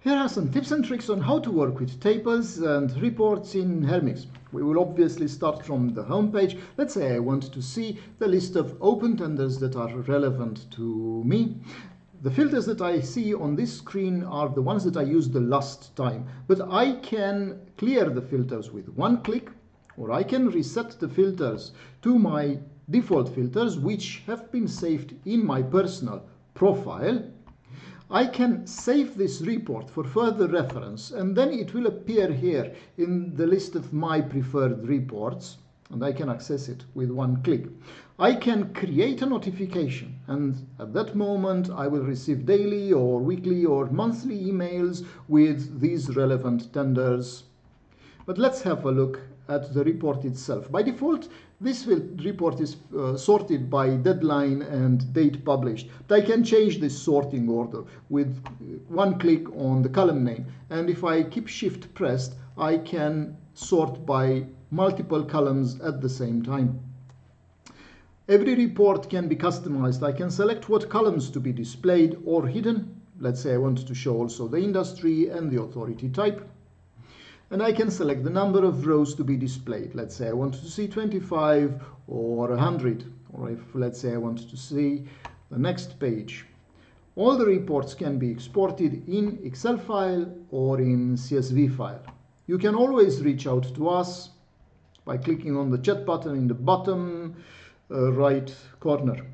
Here are some tips and tricks on how to work with tables and reports in Hermix. We will obviously start from the home page. Let's say I want to see the list of open tenders that are relevant to me. The filters that I see on this screen are the ones that I used the last time, but I can clear the filters with one click, or I can reset the filters to my default filters, which have been saved in my personal profile. I can save this report for further reference, and then it will appear here in the list of my preferred reports, and I can access it with one click. I can create a notification, and at that moment I will receive daily or weekly or monthly emails with these relevant tenders. But let's have a look at the report itself. By default, this report is sorted by deadline and date published. But I can change this sorting order with one click on the column name. And if I keep Shift pressed, I can sort by multiple columns at the same time. Every report can be customized. I can select what columns to be displayed or hidden. Let's say I want to show also the industry and the authority type. And I can select the number of rows to be displayed. Let's say I want to see 25 or 100, or if let's say I want to see the next page. All the reports can be exported in Excel file or in CSV file. You can always reach out to us by clicking on the chat button in the bottom right corner.